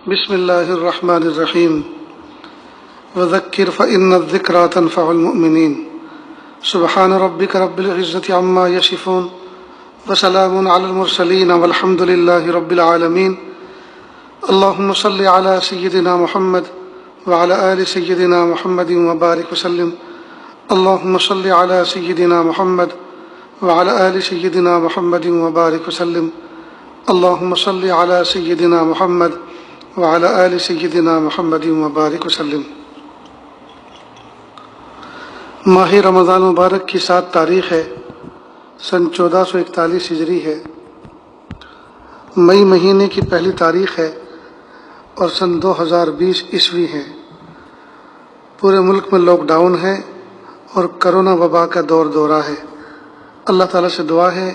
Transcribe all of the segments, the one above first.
بسم اللہ الرحمن الرحیم وذکر فإن الذکریٰ تنفع المؤمنین سبحان ربک رب العزة عما یصفون وسلام علی المرسلین والحمد للہ رب العالمین اللہم صل علی سیدنا محمد وعلی آل سیدنا محمد وبارک وسلم اللہم صل علی سیدنا محمد وعلی آل سیدنا محمد وبارک وسلم اللہم صل علی سیدنا محمد وعلی آل سیدنا محمد وبارک وسلم۔ ماہ رمضان مبارک کی 7 تاریخ ہے، سن 1441 ہجری ہے، مئی مہینے کی پہلی تاریخ ہے اور سن 2020 عیسوی ہے۔ پورے ملک میں لاک ڈاؤن ہے اور کرونا وبا کا دورہ ہے۔ اللہ تعالیٰ سے دعا ہے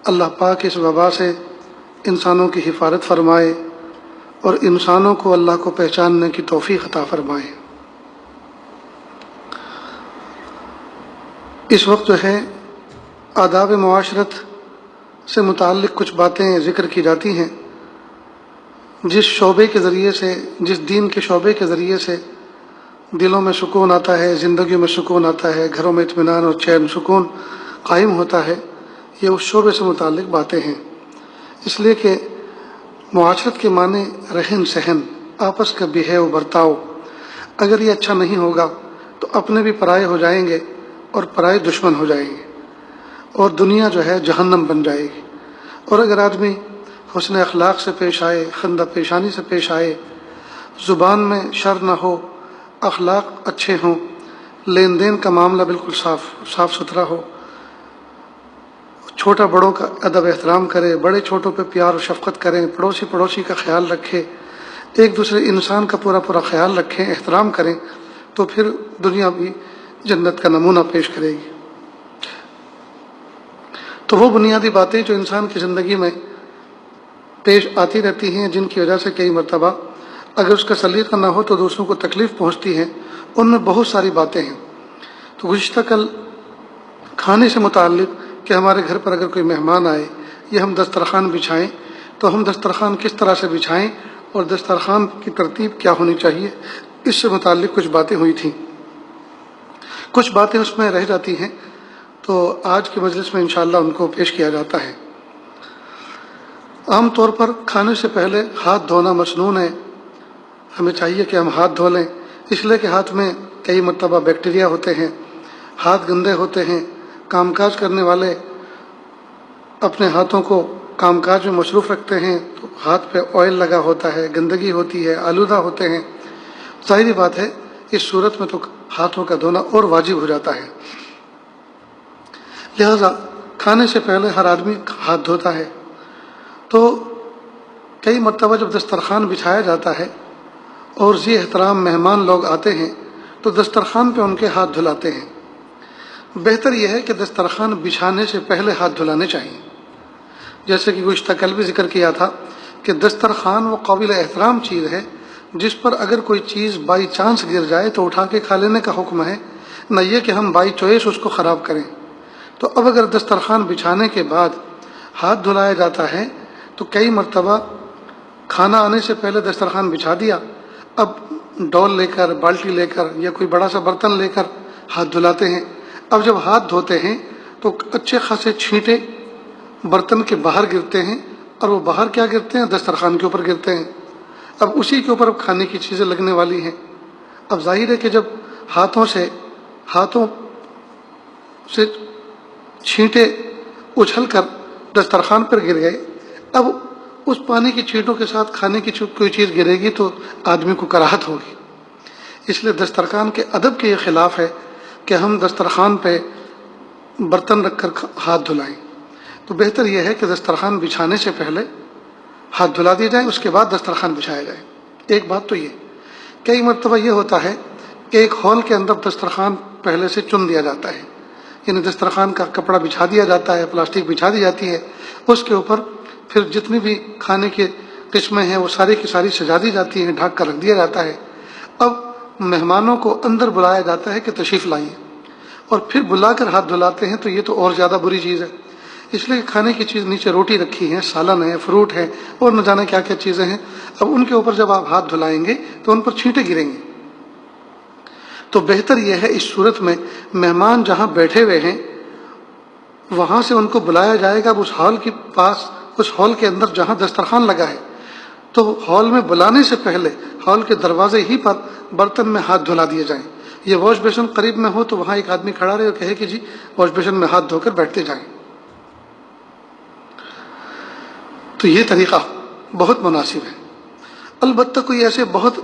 اللہ پاک اس وبا سے انسانوں کی حفاظت فرمائے اور انسانوں کو اللہ کو پہچاننے کی توفیق عطا فرمائے۔ اس وقت جو ہے آداب معاشرت سے متعلق کچھ باتیں ذکر کی جاتی ہیں، جس شعبے کے ذریعے سے، جس دین کے شعبے کے ذریعے سے دلوں میں سکون آتا ہے، زندگیوں میں سکون آتا ہے، گھروں میں اطمینان اور چین سکون قائم ہوتا ہے، یہ اس شعبے سے متعلق باتیں ہیں۔ اس لیے کہ معاشرت کے معنی رہن سہن، آپس کا بہیو برتاؤ، اگر یہ اچھا نہیں ہوگا تو اپنے بھی پرائے ہو جائیں گے اور پرائے دشمن ہو جائیں گے اور دنیا جو ہے جہنم بن جائے گی۔ اور اگر آدمی حسن اخلاق سے پیش آئے، خندہ پیشانی سے پیش آئے، زبان میں شر نہ ہو، اخلاق اچھے ہوں، لین دین کا معاملہ بالکل صاف ستھرا ہو، چھوٹا بڑوں کا ادب احترام کرے، بڑے چھوٹوں پہ پیار و شفقت کریں، پڑوسی کا خیال رکھے، ایک دوسرے انسان کا پورا خیال رکھیں، احترام کریں، تو پھر دنیا بھی جنت کا نمونہ پیش کرے گی۔ تو وہ بنیادی باتیں جو انسان کی زندگی میں پیش آتی رہتی ہیں، جن کی وجہ سے کئی مرتبہ اگر اس کا سلیقہ نہ ہو تو دوسروں کو تکلیف پہنچتی ہے، ان میں بہت ساری باتیں ہیں۔ تو گزشتہ کل کھانے سے متعلق کہ ہمارے گھر پر اگر کوئی مہمان آئے یا ہم دسترخوان بچھائیں تو ہم دسترخوان کس طرح سے بچھائیں اور دسترخوان کی ترتیب کیا ہونی چاہیے، اس سے متعلق کچھ باتیں ہوئی تھیں۔ کچھ باتیں اس میں رہ جاتی ہیں تو آج کے مجلس میں انشاءاللہ ان کو پیش کیا جاتا ہے۔ عام طور پر کھانے سے پہلے ہاتھ دھونا مسنون ہے، ہمیں چاہیے کہ ہم ہاتھ دھو لیں، اس لیے کہ ہاتھ میں کئی مرتبہ بیکٹیریا ہوتے ہیں، ہاتھ گندے ہوتے ہیں، کام کاج کرنے والے اپنے ہاتھوں کو کام کاج میں مصروف رکھتے ہیں تو ہاتھ پہ آئل لگا ہوتا ہے، گندگی ہوتی ہے، آلودہ ہوتے ہیں، ظاہری بات ہے اس صورت میں تو ہاتھوں کا دھونا اور واجب ہو جاتا ہے۔ لہذا کھانے سے پہلے ہر آدمی ہاتھ دھوتا ہے۔ تو کئی مرتبہ جب دسترخوان بچھایا جاتا ہے اور ذی احترام مہمان لوگ آتے ہیں تو دسترخوان پہ ان کے ہاتھ دھلاتے ہیں۔ بہتر یہ ہے کہ دسترخوان بچھانے سے پہلے ہاتھ دھلانے چاہیے، جیسے کہ گزشتہ کل بھی ذکر کیا تھا کہ دسترخوان وہ قابل احترام چیز ہے جس پر اگر کوئی چیز بائی چانس گر جائے تو اٹھا کے کھا لینے کا حکم ہے، نہ یہ کہ ہم بائی چوائس اس کو خراب کریں۔ تو اب اگر دسترخوان بچھانے کے بعد ہاتھ دھلایا جاتا ہے تو کئی مرتبہ کھانا آنے سے پہلے دسترخوان بچھا دیا، اب ڈول لے کر، بالٹی لے کر یا کوئی بڑا سا برتن لے کر ہاتھ دھلاتے ہیں۔ اب جب ہاتھ دھوتے ہیں تو اچھے خاصے چھینٹے برتن کے باہر گرتے ہیں، اور وہ باہر کیا گرتے ہیں؟ دسترخوان کے اوپر گرتے ہیں۔ اب اسی کے اوپر کھانے کی چیزیں لگنے والی ہیں۔ اب ظاہر ہے کہ جب ہاتھوں سے چھینٹے اچھل کر دسترخوان پر گر گئے، اب اس پانی کی چھینٹوں کے ساتھ کھانے کی کوئی چیز گرے گی تو آدمی کو کراہت ہوگی۔ اس لیے دسترخوان کے ادب کے یہ خلاف ہے کہ ہم دسترخوان پہ برتن رکھ کر ہاتھ دھلائیں۔ تو بہتر یہ ہے کہ دسترخوان بچھانے سے پہلے ہاتھ دھلا دیے جائیں، اس کے بعد دسترخوان بچھایا جائے۔ ایک بات تو یہ، کئی مرتبہ یہ ہوتا ہے کہ ایک ہال کے اندر دسترخوان پہلے سے چن دیا جاتا ہے، یعنی دسترخوان کا کپڑا بچھا دیا جاتا ہے، پلاسٹک بچھا دی جاتی ہے، اس کے اوپر پھر جتنی بھی کھانے کی قسمیں ہیں وہ ساری کی ساری سجا دی جاتی ہیں، ڈھک کر رکھ دیا جاتا ہے۔ اب مہمانوں کو اندر بلایا جاتا ہے کہ تشریف لائیے، اور پھر بلا کر ہاتھ دھلاتے ہیں، تو یہ تو اور زیادہ بری چیز ہے۔ اس لیے کھانے کی چیز نیچے روٹی رکھی ہے، سالن ہے، فروٹ ہے، اور نہ جانے کیا کیا چیزیں ہیں. اب ان کے اوپر جب آپ ہاتھ دھلائیں گے تو ان پر چھینٹے گریں گے. تو بہتر یہ ہے اس صورت میں مہمان جہاں بیٹھے ہوئے ہیں وہاں سے ان کو بلایا جائے گا اس ہال کے پاس، اس ہال کے اندر جہاں دسترخوان لگا ہے، تو ہال میں بلانے سے پہلے ہال کے دروازے ہی پر برتن میں ہاتھ دھلا دیے جائیں. یہ واش بیسن قریب میں ہو تو وہاں ایک آدمی کھڑا رہے اور کہے کہ جی واش بیسن میں ہاتھ دھو کر بیٹھتے جائیں. تو یہ طریقہ بہت مناسب ہے. البتہ کوئی ایسے بہت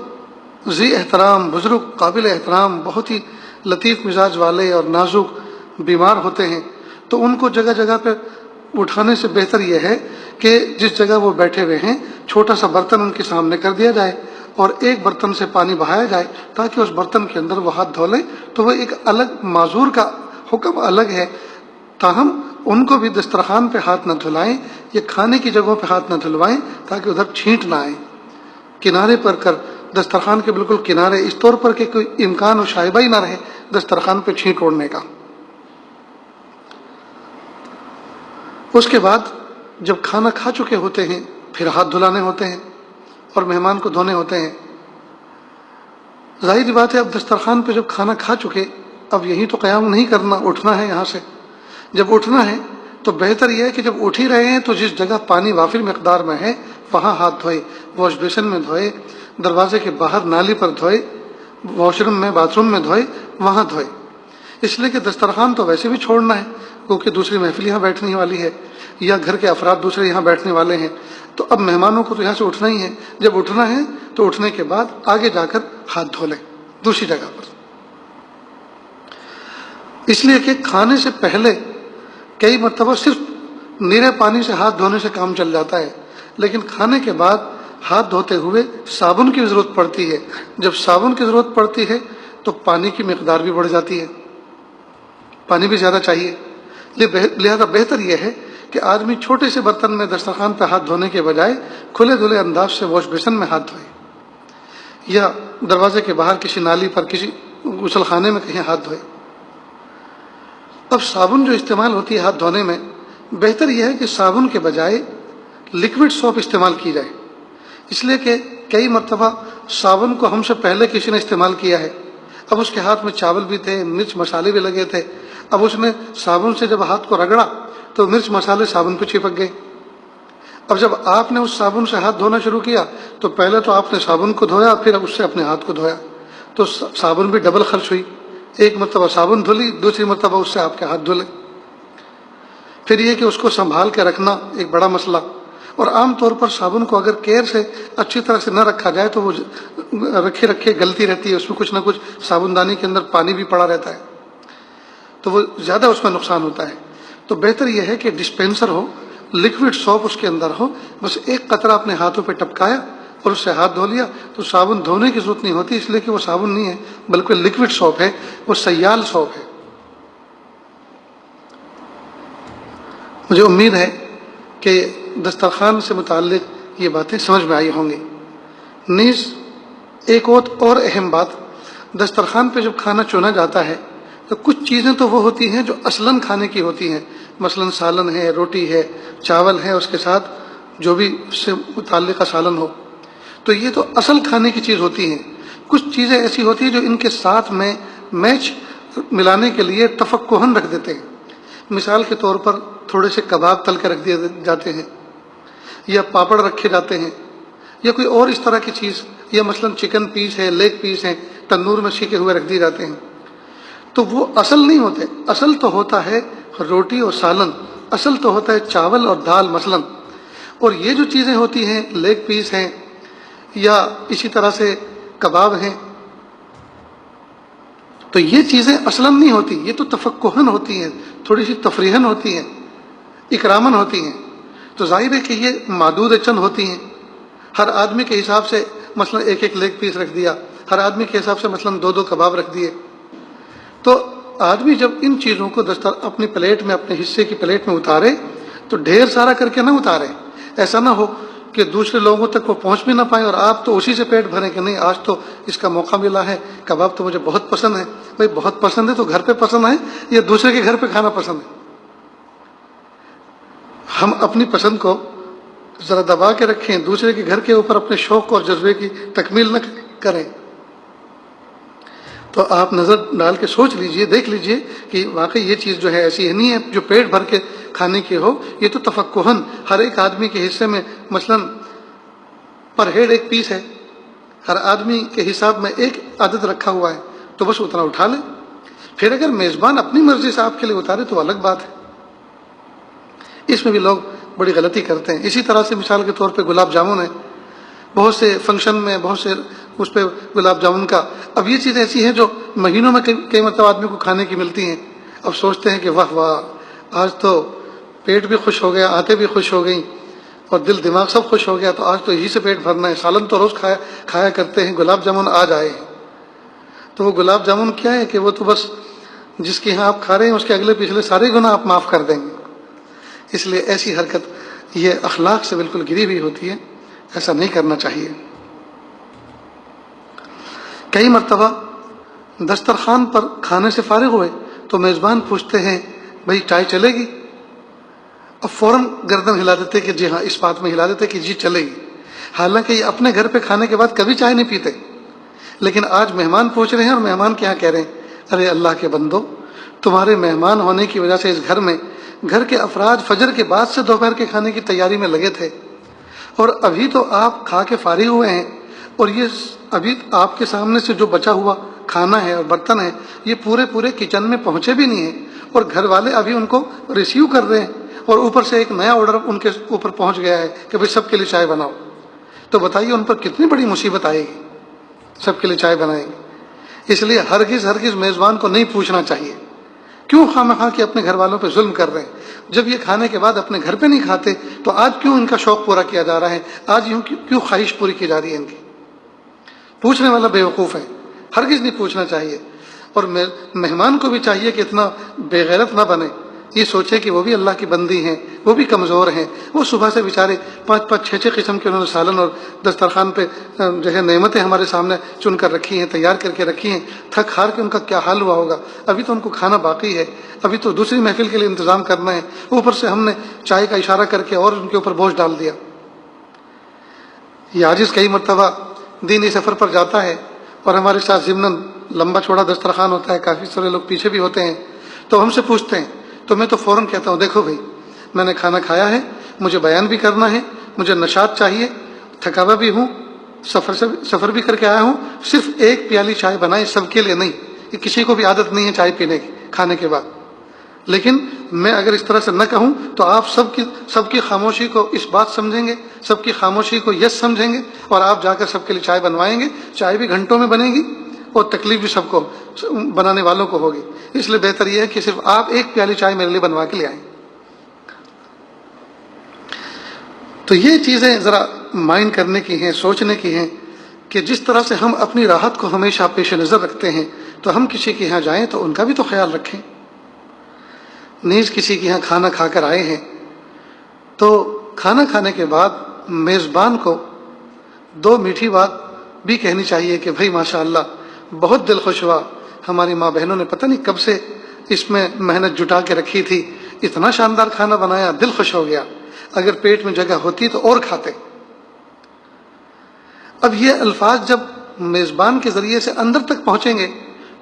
ذی احترام بزرگ قابل احترام بہت ہی لطیف مزاج والے اور نازک بیمار ہوتے ہیں تو ان کو جگہ جگہ پہ اٹھانے سے بہتر یہ ہے کہ جس جگہ وہ بیٹھے ہوئے ہیں چھوٹا سا برتن ان کے سامنے کر دیا جائے اور ایک برتن سے پانی بہایا جائے تاکہ اس برتن کے اندر وہ ہاتھ دھو لیں. تو وہ ایک الگ معذور کا حکم الگ ہے، تاہم ان کو بھی دسترخوان پہ ہاتھ نہ دھلائیں یا کھانے کی جگہوں پہ ہاتھ نہ دھلوائیں تاکہ ادھر چھینٹ نہ آئے. کنارے پر کر دسترخوان کے بالکل کنارے، اس طور پر کہ کوئی امکان و شائبہ ہی نہ رہے دسترخوان پہ چھینٹ اوڑنے کا. اس کے بعد جب کھانا کھا چکے ہوتے ہیں پھر ہاتھ دھلانے ہوتے ہیں اور مہمان کو دھونے ہوتے ہیں. ظاہر بات ہے اب دسترخوان پہ جب کھانا کھا چکے اب یہی تو قیام نہیں کرنا، اٹھنا ہے یہاں سے. جب اٹھنا ہے تو بہتر یہ ہے کہ جب اٹھ ہی رہے ہیں تو جس جگہ پانی وافر مقدار میں ہے وہاں ہاتھ دھوئے، واش بیسن میں دھوئے، دروازے کے باہر نالی پر دھوئے، واش روم میں باتھ روم میں دھوئے، وہاں دھوئے. اس لیے کہ دسترخوان تو ویسے بھی چھوڑنا ہے کیونکہ دوسری محفل یہاں بیٹھنے والی ہے یا گھر کے افراد دوسرے یہاں بیٹھنے والے ہیں. تو اب مہمانوں کو تو یہاں سے اٹھنا ہی ہے. جب اٹھنا ہے تو اٹھنے کے بعد آگے جا کر ہاتھ دھو لیں دوسری جگہ پر. اس لیے کہ کھانے سے پہلے کئی مرتبہ صرف نیرے پانی سے ہاتھ دھونے سے کام چل جاتا ہے، لیکن کھانے کے بعد ہاتھ دھوتے ہوئے صابن کی ضرورت پڑتی ہے. جب صابن کی ضرورت پڑتی ہے تو پانی کی مقدار بھی بڑھ جاتی ہے، پانی بھی زیادہ چاہیے. لہذا بہتر یہ ہے کہ آدمی چھوٹے سے برتن میں دسترخوان پہ ہاتھ دھونے کے بجائے کھلے دھلے انداز سے واش بیسن میں ہاتھ دھوئے یا دروازے کے باہر کسی نالی پر کسی غسل خانے میں کہیں ہاتھ دھوئے. اب صابن جو استعمال ہوتی ہے ہاتھ دھونے میں بہتر یہ ہے کہ صابن کے بجائے لکوڈ سوپ استعمال کی جائے. اس لیے کہ کئی مرتبہ صابن کو ہم سے پہلے کسی نے استعمال کیا ہے، اب اس کے ہاتھ میں چاول بھی تھے، مرچ مسالے بھی لگے تھے، اب اس نے صابن سے جب ہاتھ کو رگڑا تو مرچ مسالے صابن پہ چپک گئے. اب جب آپ نے اس صابن سے ہاتھ دھونا شروع کیا تو پہلے تو آپ نے صابن کو دھویا پھر اس سے اپنے ہاتھ کو دھویا تو صابن بھی ڈبل خرچ ہوئی. ایک مرتبہ صابن دھلی، دوسری مرتبہ اس سے آپ کے ہاتھ دھلے. پھر یہ کہ اس کو سنبھال کے رکھنا ایک بڑا مسئلہ. اور عام طور پر صابن کو اگر کیئر سے اچھی طرح سے نہ رکھا جائے تو وہ رکھے گلتی رہتی ہے، اس میں کچھ نہ کچھ صابن دانی کے اندر پانی بھی پڑا رہتا ہے تو وہ زیادہ اس میں نقصان ہوتا ہے. تو بہتر یہ ہے کہ ڈسپینسر ہو، لکوڈ سوپ اس کے اندر ہو، بس ایک قطرہ اپنے ہاتھوں پہ ٹپکایا اور اس سے ہاتھ دھو لیا تو صابن دھونے کی ضرورت نہیں ہوتی. اس لیے کہ وہ صابن نہیں ہے بلکہ لکوڈ سوپ ہے، وہ سیال سوپ ہے. مجھے امید ہے کہ دسترخوان سے متعلق یہ باتیں سمجھ میں آئی ہوں گی. نیز ایک اور اہم بات، دسترخوان پہ جب کھانا چنا جاتا ہے تو کچھ چیزیں تو وہ ہوتی ہیں جو اصلاً کھانے کی ہوتی ہیں، مثلاً سالن ہے، روٹی ہے، چاول ہے، اس کے ساتھ جو بھی اس سے متعلقہ سالن ہو، تو یہ تو اصل کھانے کی چیز ہوتی ہیں. کچھ چیزیں ایسی ہوتی ہیں جو ان کے ساتھ میں میچ ملانے کے لیے تفقہاً رکھ دیتے ہیں. مثال کے طور پر تھوڑے سے کباب تل کے رکھ دیے جاتے ہیں یا پاپڑ رکھے جاتے ہیں یا کوئی اور اس طرح کی چیز، یا مثلاً چکن پیس ہے، لیگ پیس ہیں، تندور میں سیکے ہوئے رکھ دیے جاتے ہیں. تو وہ اصل نہیں ہوتے. اصل تو ہوتا ہے روٹی اور سالن، اصل تو ہوتا ہے چاول اور دال مثلاً. اور یہ جو چیزیں ہوتی ہیں لیگ پیس ہیں یا اسی طرح سے کباب ہیں، تو یہ چیزیں اصلاً نہیں ہوتی، یہ تو تفقہاً ہوتی ہیں، تھوڑی سی تفریحاً ہوتی ہیں، اکراماً ہوتی ہیں. تو ظاہر ہے کہ یہ معدود چند ہوتی ہیں. ہر آدمی کے حساب سے مثلا ایک ایک لیگ پیس رکھ دیا، ہر آدمی کے حساب سے مثلا دو کباب رکھ دیے. تو آدمی جب ان چیزوں کو اپنی پلیٹ میں، اپنے حصے کی پلیٹ میں اتارے تو ڈھیر سارا کر کے نہ اتارے. ایسا نہ ہو کہ دوسرے لوگوں تک وہ پہنچ بھی نہ پائیں اور آپ تو اسی سے پیٹ بھریں کہ نہیں آج تو اس کا موقع ملا ہے، کباب تو مجھے بہت پسند ہے. بھائی بہت پسند ہے تو گھر پہ پسند ہے یا دوسرے کے گھر پہ کھانا پسند ہے؟ ہم اپنی پسند کو ذرا دبا کے رکھیں، دوسرے کے گھر کے اوپر اپنے شوق اور جذبے کی تکمیل نہ کریں، تو آپ نظر ڈال کے سوچ لیجئے، دیکھ لیجئے کہ واقعی یہ چیز جو ہے ایسی نہیں ہے جو پیٹ بھر کے کھانے کی ہو. یہ تو تفقہن ہر ایک آدمی کے حصے میں مثلا پر ہیڈ ایک پیس ہے، ہر آدمی کے حساب میں ایک عدد رکھا ہوا ہے، تو بس اتنا اٹھا لیں. پھر اگر میزبان اپنی مرضی سے آپ کے لیے اتارے تو الگ بات ہے. اس میں بھی لوگ بڑی غلطی کرتے ہیں. اسی طرح سے مثال کے طور پہ گلاب جامن ہے، بہت سے فنکشن میں بہت سے اس پہ گلاب جامن کا، اب یہ چیز ایسی ہے جو مہینوں میں کئی مرتبہ آدمی کو کھانے کی ملتی ہیں. اب سوچتے ہیں کہ واہ واہ، آج تو پیٹ بھی خوش ہو گیا، آنتیں بھی خوش ہو گئیں اور دل دماغ سب خوش ہو گیا، تو آج تو یہی سے پیٹ بھرنا ہے. سالن تو روز کھایا کرتے ہیں، گلاب جامن آج آئے ہیں. تو وہ گلاب جامن کیا ہے کہ وہ تو بس جس کے یہاں آپ کھا رہے ہیں اس کے اگلے پچھلے سارے گناہ آپ معاف کر دیں گے. اس لیے ایسی حرکت یہ اخلاق سے بالکل گری ہوئی ہوتی ہے، ایسا نہیں کرنا چاہیے. کئی مرتبہ دسترخوان پر کھانے سے فارغ ہوئے تو میزبان پوچھتے ہیں بھئی چائے چلے گی، اور فوراً گردن ہلا دیتے کہ جی ہاں، اس بات میں ہلا دیتے کہ جی چلے گی. حالانکہ یہ اپنے گھر پہ کھانے کے بعد کبھی چائے نہیں پیتے، لیکن آج مہمان پہنچ رہے ہیں اور مہمان کیا کہہ رہے ہیں، ارے اللہ کے بندو، تمہارے مہمان ہونے کی وجہ سے اس گھر میں گھر کے افراد فجر کے بعد سے دوپہر کے کھانے کی تیاری میں لگے تھے، اور ابھی تو آپ کھا کے فارغ ہوئے ہیں، اور یہ ابھی آپ کے سامنے سے جو بچا ہوا کھانا ہے اور برتن ہے یہ پورے کچن میں پہنچے بھی نہیں ہیں، اور گھر والے ابھی ان کو ریسیو کر رہے ہیں، اور اوپر سے ایک نیا آرڈر ان کے اوپر پہنچ گیا ہے کہ بھئی سب کے لیے چائے بناؤ. تو بتائیے ان پر کتنی بڑی مصیبت آئے گی. سب کے لیے چائے بنائیں گے. اس لیے ہرگز میزبان کو نہیں پوچھنا چاہیے کیوں خواہ کے اپنے گھر والوں پہ ظلم کر رہے ہیں. جب یہ کھانے کے بعد اپنے گھر پہ نہیں کھاتے تو آج کیوں ان کا شوق پورا کیا جا رہا ہے، آج کیوں خواہش پوری کی جا رہی ہے ان کی. پوچھنے والا بے وقوف ہے. ہرگز نہیں پوچھنا چاہیے. اور مہمان کو بھی چاہیے کہ اتنا بے غیرت نہ بنے، یہ سوچے کہ وہ بھی اللہ کی بندی ہیں، وہ بھی کمزور ہیں. وہ صبح سے بیچارے 5-6 قسم کے انہوں نے سالن اور دسترخوان پہ جو ہے نعمتیں ہمارے سامنے چن کر رکھی ہیں، تیار کر کے رکھی ہیں. تھک ہار کے ان کا کیا حال ہوا ہوگا. ابھی تو ان کو کھانا باقی ہے، ابھی تو دوسری محفل کے لیے انتظام کرنا ہے. اوپر سے ہم نے چائے کا اشارہ کر کے اور ان کے اوپر بوجھ ڈال دیا. یہ عاجز کئی مرتبہ دینی سفر پر جاتا ہے اور ہمارے ساتھ ضمن لمبا چوڑا دسترخوان ہوتا ہے، کافی سارے لوگ پیچھے بھی ہوتے ہیں، تو ہم سے پوچھتے ہیں تو میں تو فوراً کہتا ہوں دیکھو بھائی، میں نے کھانا کھایا ہے، مجھے بیان بھی کرنا ہے، مجھے نشاط چاہیے، تھکا ہوا بھی ہوں، سفر بھی کر کے آیا ہوں، صرف ایک پیالی چائے بنائیں، سب کے لیے نہیں. کہ کسی کو بھی عادت نہیں ہے چائے پینے کی کھانے کے بعد. لیکن میں اگر اس طرح سے نہ کہوں تو آپ سب کی خاموشی کو اس بات سمجھیں گے، سب کی خاموشی کو یس سمجھیں گے، اور آپ جا کر سب کے لیے چائے بنوائیں گے. چائے بھی گھنٹوں میں بنے گی اور تکلیف بھی سب کو بنانے والوں کو ہوگی. اس لیے بہتر یہ ہے کہ صرف آپ ایک پیالی چائے میرے لیے بنوا کے لے آئیں. تو یہ چیزیں ذرا مائنڈ کرنے کی ہیں، سوچنے کی ہیں کہ جس طرح سے ہم اپنی راحت کو ہمیشہ پیش نظر رکھتے ہیں تو ہم کسی کے یہاں جائیں تو ان کا بھی تو خیال رکھیں. نیز کسی کے یہاں کھانا کھا کر آئے ہیں تو کھانا کھانے کے بعد میزبان کو 2 میٹھی بات بھی کہنی چاہیے کہ بھائی ماشاء اللہ بہت دل خوش ہوا، ہماری ماں بہنوں نے پتہ نہیں کب سے اس میں محنت جٹا کے رکھی تھی، اتنا شاندار کھانا بنایا، دل خوش ہو گیا، اگر پیٹ میں جگہ ہوتی تو اور کھاتے. اب یہ الفاظ جب میزبان کے ذریعے سے اندر تک پہنچیں گے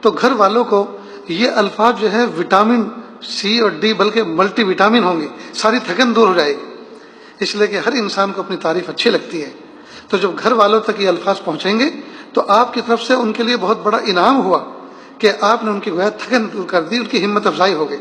تو گھر والوں کو یہ الفاظ جو ہے وٹامن سی اور ڈی بلکہ ملٹی وٹامن ہوں گے، ساری تھکن دور ہو جائے گی. اس لیے کہ ہر انسان کو اپنی تعریف اچھی لگتی ہے. تو جب گھر والوں تک یہ الفاظ پہنچیں گے تو آپ کی طرف سے ان کے لیے بہت بڑا انعام ہوا کہ آپ نے ان کی گویا تھکن دور کر دی، ان کی ہمت افزائی ہو گئی.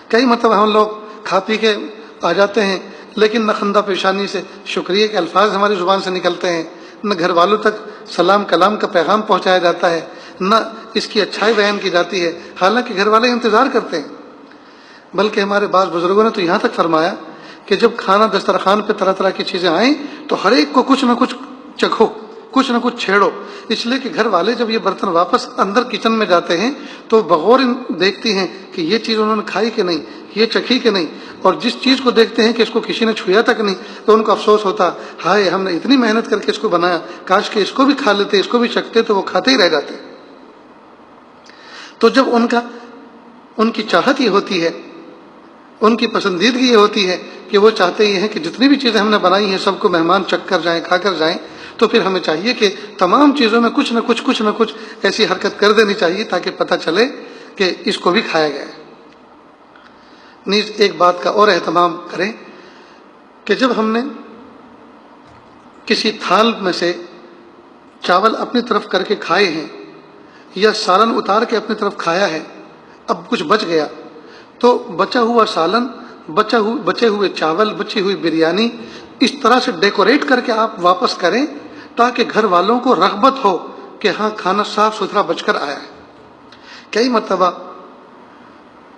کئی مرتبہ ہم لوگ کھا پی کے آ جاتے ہیں لیکن نہ خندہ پیشانی سے شکریہ کے الفاظ ہماری زبان سے نکلتے ہیں، نہ گھر والوں تک سلام کلام کا پیغام پہنچایا جاتا ہے، نہ اس کی اچھائی بیان کی جاتی ہے، حالانکہ گھر والے انتظار کرتے ہیں. بلکہ ہمارے بعض بزرگوں نے تو یہاں تک فرمایا کہ جب کھانا دسترخوان پہ طرح طرح کی چیزیں آئیں تو ہر ایک کو کچھ نہ کچھ چکھو، کچھ نہ کچھ چھیڑو. اس لیے کہ گھر والے جب یہ برتن واپس اندر کچن میں جاتے ہیں تو بغور دیکھتی ہیں کہ یہ چیز انہوں نے کھائی کہ نہیں، یہ چکھی کہ نہیں، اور جس چیز کو دیکھتے ہیں کہ اس کو کسی نے چھویا تک نہیں تو ان کو افسوس ہوتا، ہائے ہم نے اتنی محنت کر کے اس کو بنایا، کاش کہ اس کو بھی کھا لیتے، اس کو بھی چکھتے تو وہ کھاتے ہی رہ جاتے. تو جب ان کی چاہت یہ ہوتی ہے ان کی پسندیدگی یہ ہوتی ہے کہ وہ چاہتے یہ ہیں کہ جتنی بھی چیزیں ہم نے بنائی ہیں سب کو مہمان چکھ کر جائیں، کھا کر جائیں، تو پھر ہمیں چاہیے کہ تمام چیزوں میں کچھ نہ کچھ ایسی حرکت کر دینی چاہیے تاکہ پتہ چلے کہ اس کو بھی کھایا گیا ہے۔ نیز ایک بات کا اور اہتمام کریں کہ جب ہم نے کسی تھال میں سے چاول اپنی طرف کر کے کھائے ہیں یا سالن اتار کے اپنی طرف کھایا ہے، اب کچھ بچ گیا تو بچا ہوا سالن، بچے ہوئے چاول، بچی ہوئی بریانی اس طرح سے ڈیکوریٹ کر کے آپ واپس کریں تاکہ گھر والوں کو رغبت ہو کہ ہاں کھانا صاف ستھرا بچ کر آیا ہے۔ کئی مرتبہ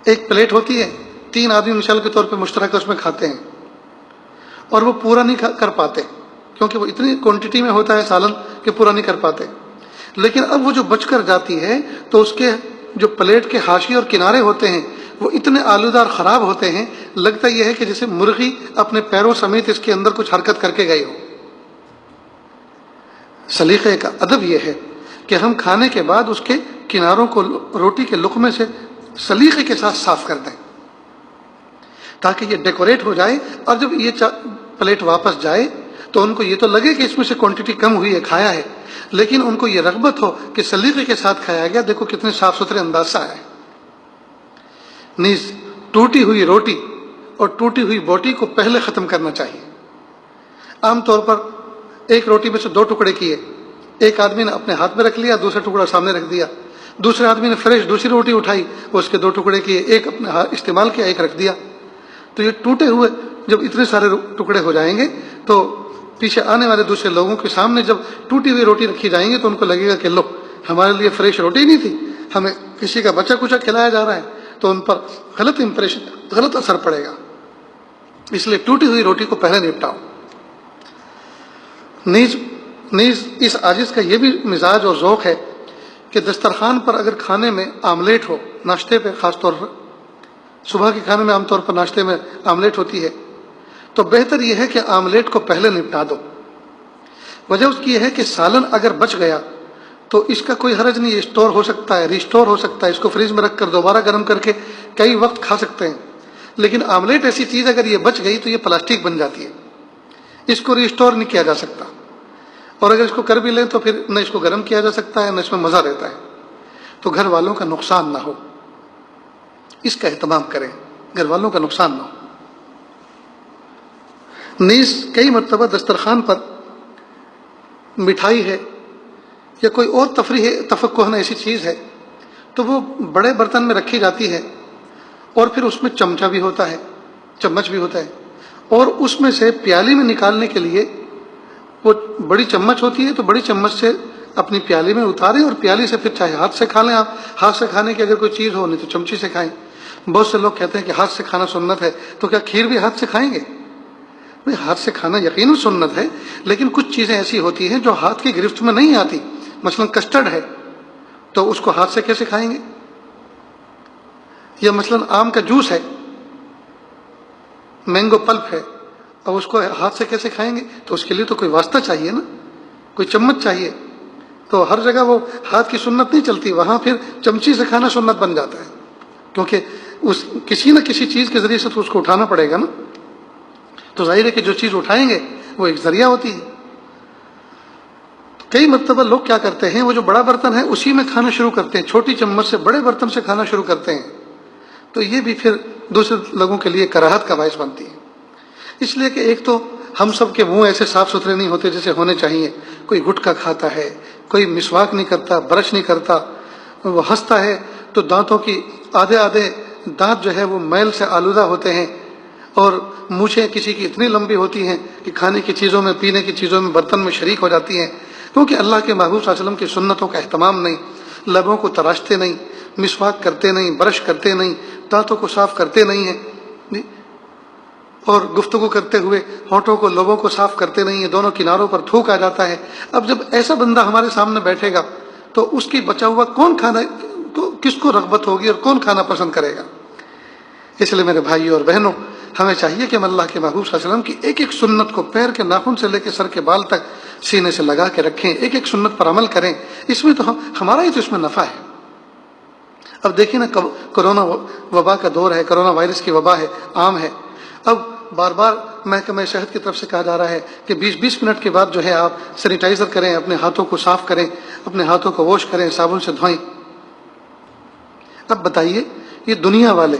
ایک پلیٹ ہوتی ہے، 3 آدمی مثال کے طور پہ مشترکہ اس میں کھاتے ہیں اور وہ پورا نہیں کر پاتے کیونکہ وہ اتنی کوانٹٹی میں ہوتا ہے سالن کہ پورا نہیں کر پاتے، لیکن اب وہ جو بچ کر جاتی ہے تو اس کے جو پلیٹ کے حاشیے اور کنارے ہوتے ہیں وہ اتنے آلودہ اور خراب ہوتے ہیں، لگتا یہ ہے کہ جیسے مرغی اپنے پیروں سمیت اس کے اندر کچھ حرکت کر کے گئی ہو۔ سلیقے کا ادب یہ ہے کہ ہم کھانے کے بعد اس کے کناروں کو روٹی کے لقمے سے سلیقے کے ساتھ صاف کر دیں تاکہ یہ ڈیکوریٹ ہو جائے، اور جب یہ پلیٹ واپس جائے تو ان کو یہ تو لگے کہ اس میں سے کوانٹٹی کم ہوئی ہے، کھایا ہے، لیکن ان کو یہ رغبت ہو کہ سلیقے کے ساتھ کھایا گیا، دیکھو کتنے صاف ستھرے انداز سے آیا ہے۔ نیز ٹوٹی ہوئی روٹی اور ٹوٹی ہوئی بوٹی کو پہلے ختم کرنا چاہیے۔ عام طور پر ایک روٹی میں سے 2 ٹکڑے کیے، ایک آدمی نے اپنے ہاتھ میں رکھ لیا، دوسرا ٹکڑا سامنے رکھ دیا، دوسرے آدمی نے فریش دوسری روٹی اٹھائی، اس کے 2 ٹکڑے کیے، ایک اپنے استعمال کیا، ایک رکھ دیا۔ تو یہ ٹوٹے ہوئے جب اتنے سارے ٹکڑے ہو جائیں گے تو پیچھے آنے والے دوسرے لوگوں کے سامنے جب ٹوٹی ہوئی روٹی رکھی جائیں گی تو ان کو لگے گا کہ لو ہمارے لیے فریش روٹی نہیں تھی، ہمیں کسی کا بچہ کچا کھلایا جا رہا ہے، تو ان پر غلط امپریشن، غلط اثر پڑے گا۔ اس لیے ٹوٹی ہوئی روٹی کو پہلے نپٹاؤ۔ نیز اس عاجز کا یہ بھی مزاج اور ذوق ہے کہ دسترخوان پر اگر کھانے میں آملیٹ ہو، ناشتے پہ خاص طور پر، صبح کے کھانے میں عام طور پر ناشتے میں آملیٹ ہوتی ہے، تو بہتر یہ ہے کہ آملیٹ کو پہلے نپٹا دو۔ وجہ اس کی یہ ہے کہ سالن اگر بچ گیا تو اس کا کوئی حرج نہیں، اسٹور ہو سکتا ہے، ریسٹور ہو سکتا ہے، اس کو فریج میں رکھ کر دوبارہ گرم کر کے کئی وقت کھا سکتے ہیں۔ لیکن آملیٹ ایسی چیز اگر یہ بچ گئی تو یہ پلاسٹک بن جاتی ہے، اس کو ریسٹور نہیں کیا جا سکتا، اور اگر اس کو کر بھی لیں تو پھر نہ اس کو گرم کیا جا سکتا ہے نہ اس میں مزہ رہتا ہے، تو گھر والوں کا نقصان نہ ہو، اس کا اہتمام کریں، گھر والوں کا نقصان نہ ہو۔ نیز کئی مرتبہ دسترخوان پر مٹھائی ہے یا کوئی اور تفقہ ایسی چیز ہے تو وہ بڑے برتن میں رکھی جاتی ہے، اور پھر اس میں چمچہ بھی ہوتا ہے، چمچ بھی ہوتا ہے، اور اس میں سے پیالی میں نکالنے کے لیے وہ بڑی چمچ ہوتی ہے، تو بڑی چمچ سے اپنی پیالی میں اتاریں اور پیالی سے پھر چاہے ہاتھ سے کھا لیں، آپ ہاتھ سے کھانے کی اگر کوئی چیز ہو، نہیں تو چمچی سے کھائیں۔ بہت سے لوگ کہتے ہیں کہ ہاتھ سے کھانا سنت ہے، تو کیا کھیر بھی ہاتھ سے کھائیں گے؟ ہاتھ سے کھانا یقیناً سنت ہے، لیکن کچھ چیزیں ایسی ہوتی ہیں جو ہاتھ کی گرفت میں نہیں آتی، مثلا کسٹرڈ ہے تو اس کو ہاتھ سے کیسے کھائیں گے؟ یا مثلا آم کا جوس ہے، مینگو پلپ ہے، اب اس کو ہاتھ سے کیسے کھائیں گے؟ تو اس کے لیے تو کوئی واسطہ چاہیے نا، کوئی چمچ چاہیے، تو ہر جگہ وہ ہاتھ کی سنت نہیں چلتی، وہاں پھر چمچی سے کھانا سنت بن جاتا ہے، کیونکہ اس کسی نہ کسی چیز کے ذریعے سے تو اس کو اٹھانا پڑے گا نا، تو ظاہر ہے کہ جو چیز اٹھائیں گے وہ ایک ذریعہ ہوتی ہے۔ کئی مرتبہ لوگ کیا کرتے ہیں، وہ جو بڑا برتن ہے اسی میں کھانا شروع کرتے ہیں، چھوٹی چمچ سے بڑے برتن سے کھانا شروع کرتے ہیں، تو یہ بھی پھر دوسرے لوگوں کے لیے کراہت کا باعث بنتی ہے۔ اس لیے کہ ایک تو ہم سب کے منہ ایسے صاف ستھرے نہیں ہوتے جیسے ہونے چاہیے، کوئی گٹکا کھاتا ہے، کوئی مسواک نہیں کرتا، برش نہیں کرتا، وہ ہنستا ہے تو دانتوں کی آدھے دانت جو ہے وہ میل سے آلودہ ہوتے ہیں، اور مونچھیں کسی کی اتنی لمبی ہوتی ہیں کہ کھانے کی چیزوں میں، پینے کی چیزوں میں، برتن میں شریک ہو جاتی ہیں، کیونکہ اللہ کے محبوب صلی اللہ علیہ وسلم کی سنتوں کا اہتمام نہیں، لبوں کو تراشتے نہیں، مسواک کرتے نہیں، برش کرتے نہیں، دانتوں کو صاف کرتے نہیں ہیں، اور گفتگو کرتے ہوئے ہونٹوں کو، لبوں کو صاف کرتے نہیں ہیں، دونوں کناروں پر تھوک آ جاتا ہے۔ اب جب ایسا بندہ ہمارے سامنے بیٹھے گا تو اس کی بچا ہوا کون کھانا، کس کو رغبت ہوگی اور کون کھانا پسند کرے گا؟ اس لیے میرے بھائیوں اور بہنوں، ہمیں چاہیے کہ ہم اللہ کے محبوب صلی اللہ علیہ وسلم کی ایک ایک سنت کو پیر کے ناخن سے لے کے سر کے بال تک سینے سے لگا کے رکھیں، ایک ایک سنت پر عمل کریں، اس میں تو ہمارا ہی تو اس میں نفع ہے۔ اب دیکھیں نا، کرونا وبا کا دور ہے، کرونا وائرس کی وبا ہے، عام ہے. اب بار بار محکمہ صحت کی طرف سے کہا جا رہا ہے کہ 20 منٹ کے بعد جو ہے آپ سینیٹائزر کریں، اپنے ہاتھوں کو صاف کریں، اپنے ہاتھوں کو واش کریں، صابن سے دھوئیں. اب بتائیے، یہ دنیا والے،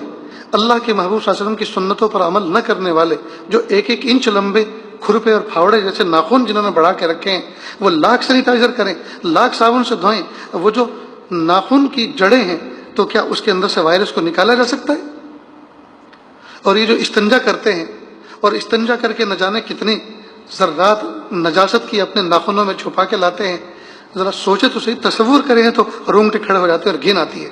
اللہ کے محبوب صلی اللہ علیہ وسلم کی سنتوں پر عمل نہ کرنے والے، جو 1 انچ لمبے کھرپے اور پھاوڑے جیسے ناخن جنہوں نے بڑھا کے رکھے ہیں، وہ لاکھ سینیٹائزر کریں، لاکھ صابن سے دھوئیں. وہ جو ناخن کی جڑیں ہیں، تو کیا اس کے اندر سے وائرس کو نکالا جا سکتا ہے؟ اور یہ جو استنجا کرتے ہیں، اور استنجا کر کے نہ جانے کتنی ذرات نجاست کی اپنے ناخنوں میں چھپا کے لاتے ہیں، ذرا سوچے تو صحیح، تصور کریں تو رونگٹے کھڑے ہو جاتے ہیں اور گھن آتی ہے.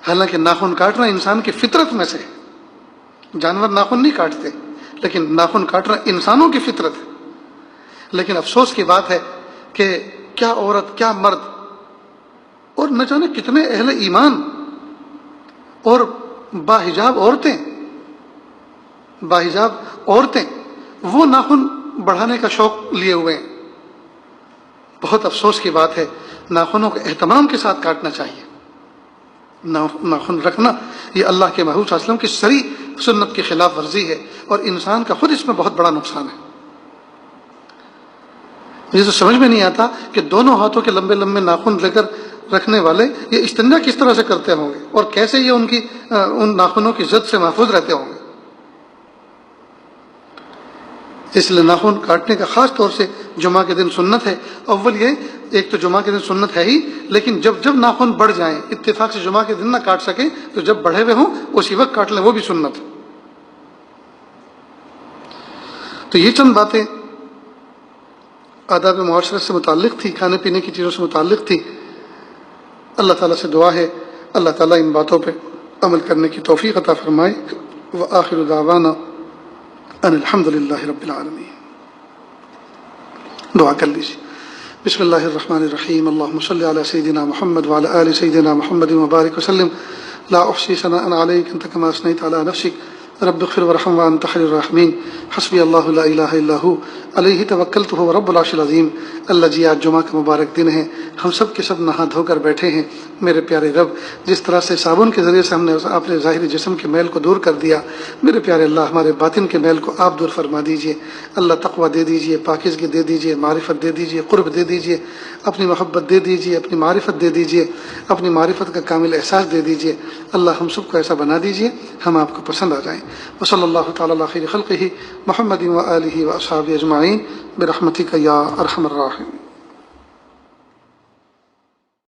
حالانکہ ناخن کاٹنا انسان کی فطرت میں سے ہے. جانور ناخن نہیں کاٹتے، لیکن ناخن کاٹنا انسانوں کی فطرت ہے. لیکن افسوس کی بات ہے کہ کیا عورت، کیا مرد، اور نہ جانے کتنے اہل ایمان اور باحجاب عورتیں وہ ناخن بڑھانے کا شوق لیے ہوئے ہیں. بہت افسوس کی بات ہے. ناخنوں کو اہتمام کے ساتھ کاٹنا چاہیے. ناخن رکھنا یہ اللہ کے محبوب صلی اللہ علیہ وسلم کی صریح سنت کی خلاف ورزی ہے، اور انسان کا خود اس میں بہت بڑا نقصان ہے. مجھے تو سمجھ میں نہیں آتا کہ دونوں ہاتھوں کے لمبے لمبے ناخن لے کر رکھنے والے یہ استنجا کس طرح سے کرتے ہوں گے، اور کیسے یہ ان ناخنوں کی زد سے محفوظ رہتے ہوں گے. اس لیے ناخن کاٹنے کا خاص طور سے جمعہ کے دن سنت ہے. اول یہ ایک تو جمعہ کے دن سنت ہے ہی، لیکن جب ناخن بڑھ جائیں، اتفاق سے جمعہ کے دن نہ کاٹ سکیں تو جب بڑھے ہوئے ہوں اسی وقت کاٹ لیں، وہ بھی سنت ہے. تو یہ چند باتیں آداب معاشرت سے متعلق تھی، کھانے پینے کی چیزوں سے متعلق تھی. اللہ تعالیٰ سے دعا ہے اللہ تعالیٰ ان باتوں پہ عمل کرنے کی توفیق عطا فرمائے. وآخر دعوانا ان الحمد للہ رب العالمین. دعا کر لیجیے. بسم اللہ الرحمن الرحیم. اللہم صلی علی سیدنا محمد وعلی آل سیدنا محمد وبارک وسلم. لا احصی ثناء علیک انت کما اثنیت علی نفسک رب اغفر ورحم وانت خیر الراحمین. حسبی اللہ لا الہ الا ہو علیہ توکلت ہو رب العرش العظیم. اللہ جی، آج جمعہ کا مبارک دن ہے، ہم سب کے سب نہا دھو کر بیٹھے ہیں. میرے پیارے رب، جس طرح سے صابن کے ذریعے سے ہم نے اپنے ظاہری جسم کے میل کو دور کر دیا، میرے پیارے اللہ ہمارے باطن کے میل کو آپ دور فرما دیجئے. اللہ تقویٰ دے دیجئے، پاکیزگی دے دیجئے، معرفت دے دیجئے، قرب دے دیجئے، اپنی محبت دے دیجئے، اپنی معرفت دے دیجئے، اپنی معرفت کا کامل احساس دے دیجئے. اللہ ہم سب کو ایسا بنا دیجئے ہم آپ کو پسند آ جائیں. وصلی اللہ تعالی علی خیر خلقہ محمد و آلہ و اصحابہ اجمعین برحمتک یا ارحم الراحمین.